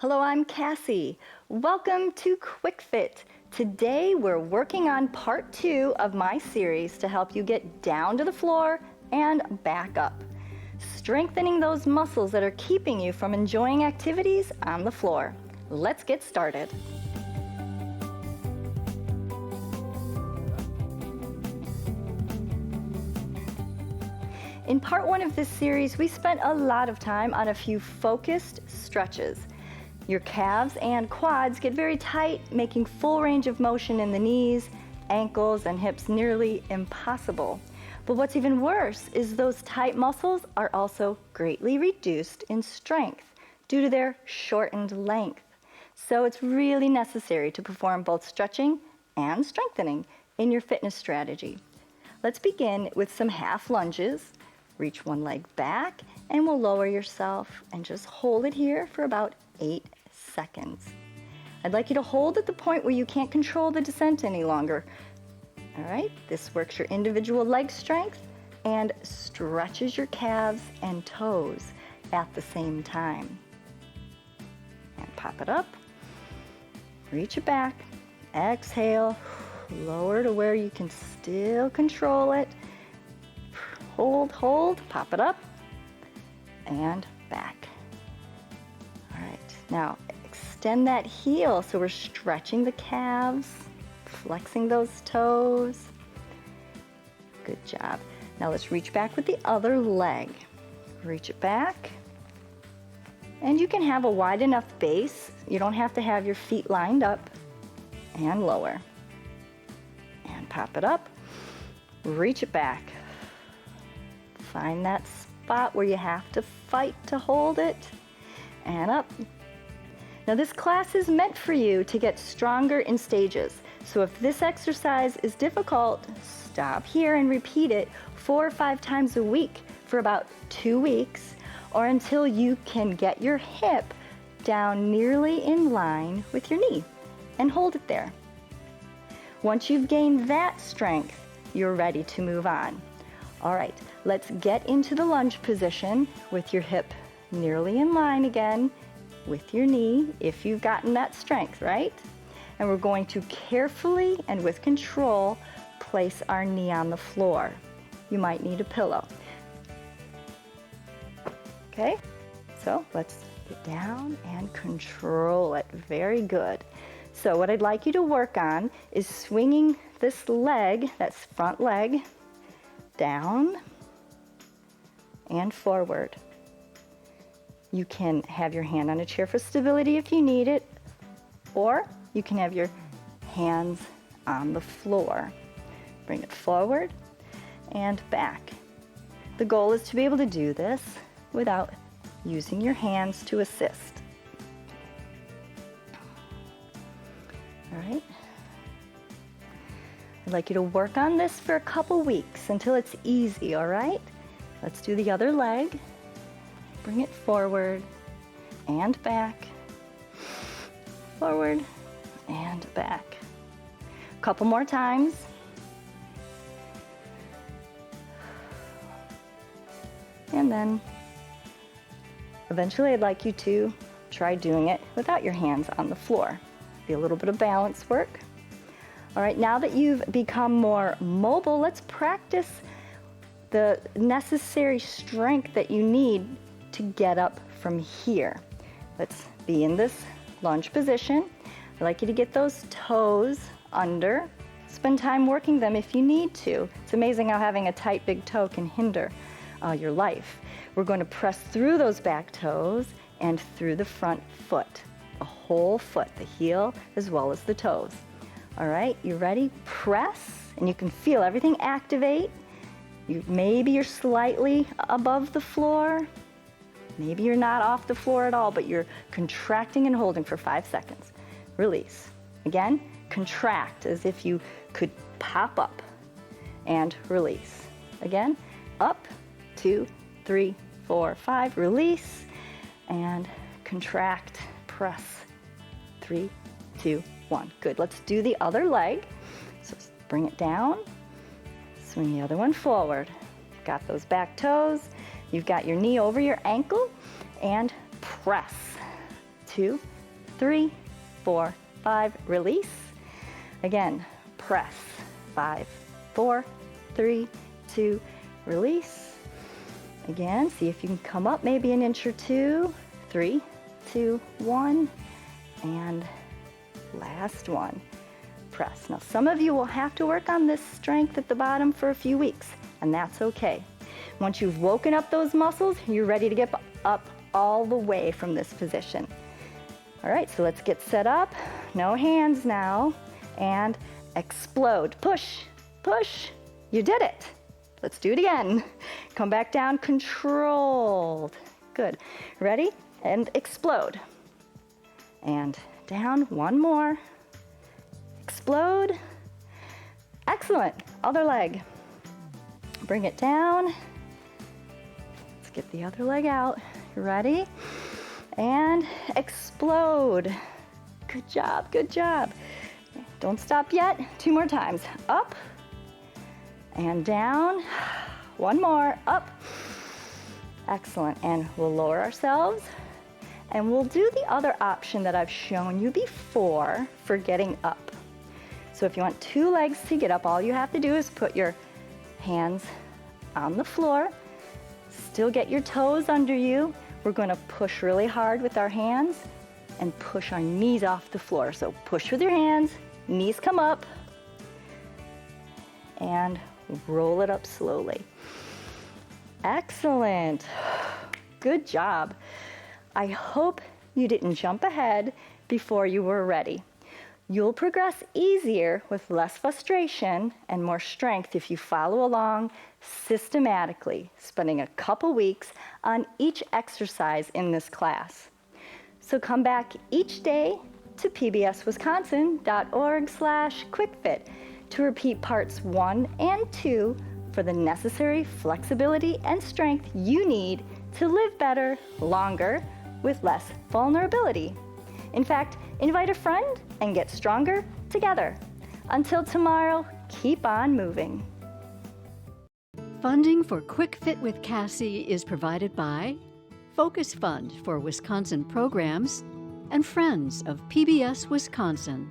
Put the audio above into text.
Hello, I'm Cassie. Welcome to Quick Fit. Today we're working on part 2 of my series to help you get down to the floor and back up, strengthening those muscles that are keeping you from enjoying activities on the floor. Let's get started. In part 1 of this series, we spent a lot of time on a few focused stretches. Your calves and quads get very tight, making full range of motion in the knees, ankles, and hips nearly impossible. But what's even worse is those tight muscles are also greatly reduced in strength due to their shortened length. So it's really necessary to perform both stretching and strengthening in your fitness strategy. Let's begin with some half lunges. Reach one leg back and we'll lower yourself and just hold it here for about 8 seconds. I'd like you to hold at the point where you can't control the descent any longer. All right, this works your individual leg strength and stretches your calves and toes at the same time. And pop it up, reach it back, exhale, lower to where you can still control it. Hold, pop it up, and back. All right, now extend that heel so we're stretching the calves, flexing those toes. Good job. Now let's reach back with the other leg. Reach it back. And you can have a wide enough base. You don't have to have your feet lined up. And lower. And pop it up. Reach it back. Find that spot where you have to fight to hold it, and up. Now this class is meant for you to get stronger in stages. So if this exercise is difficult, stop here and repeat it 4 or 5 times a week for about 2 weeks, or until you can get your hip down nearly in line with your knee, and hold it there. Once you've gained that strength, you're ready to move on. All right, let's get into the lunge position with your hip nearly in line again with your knee, if you've gotten that strength, right? And we're going to carefully and with control place our knee on the floor. You might need a pillow. Okay, so let's get down and control it. Very good. So what I'd like you to work on is swinging this leg, that's front leg, down and forward. You can have your hand on a chair for stability if you need it, or you can have your hands on the floor. Bring it forward and back. The goal is to be able to do this without using your hands to assist. All right. I'd like you to work on this for a couple weeks until it's easy, all right? Let's do the other leg. Bring it forward and back. Forward and back. A couple more times. And then eventually I'd like you to try doing it without your hands on the floor. Be a little bit of balance work. All right, now that you've become more mobile, let's practice the necessary strength that you need to get up from here. Let's be in this lunge position. I'd like you to get those toes under. Spend time working them if you need to. It's amazing how having a tight big toe can hinder your life. We're going to press through those back toes and through the front foot, the whole foot, the heel as well as the toes. All right, you ready? Press, and you can feel everything activate. Maybe you're slightly above the floor. Maybe you're not off the floor at all, but you're contracting and holding for 5 seconds. Release. Again, contract as if you could pop up and release. Again, up, 2, 3, 4, 5, release, and contract, press, 3, 2, 1. Good, let's do the other leg. So bring it down, swing the other one forward. Got those back toes, you've got your knee over your ankle, and press. 2, 3, 4, 5, release. Again, press, 5, 4, 3, 2, release. Again, see if you can come up maybe an inch or two. 3, 2, 1, and last one, press. Now some of you will have to work on this strength at the bottom for a few weeks, and that's okay. Once you've woken up those muscles, you're ready to get up all the way from this position. All right, so let's get set up. No hands now, and explode. Push, push. You did it. Let's do it again. Come back down, controlled. Good. Ready? And explode. And down, one more. Explode. Excellent. Other leg. Bring it down. Let's get the other leg out. Ready? And explode. Good job, good job. Don't stop yet. 2 more times. Up and down. One more. Up. Excellent. And we'll lower ourselves. And we'll do the other option that I've shown you before for getting up. So if you want 2 legs to get up, all you have to do is put your hands on the floor. Still get your toes under you. We're going to push really hard with our hands and push our knees off the floor. So push with your hands, knees come up, and roll it up slowly. Excellent. Good job. I hope you didn't jump ahead before you were ready. You'll progress easier with less frustration and more strength if you follow along systematically, spending a couple weeks on each exercise in this class. So come back each day to pbswisconsin.org/quickfit to repeat parts 1 and 2 for the necessary flexibility and strength you need to live better, longer, with less vulnerability. In fact, invite a friend and get stronger together. Until tomorrow, keep on moving. Funding for Quick Fit with Cassie is provided by Focus Fund for Wisconsin Programs and Friends of PBS Wisconsin.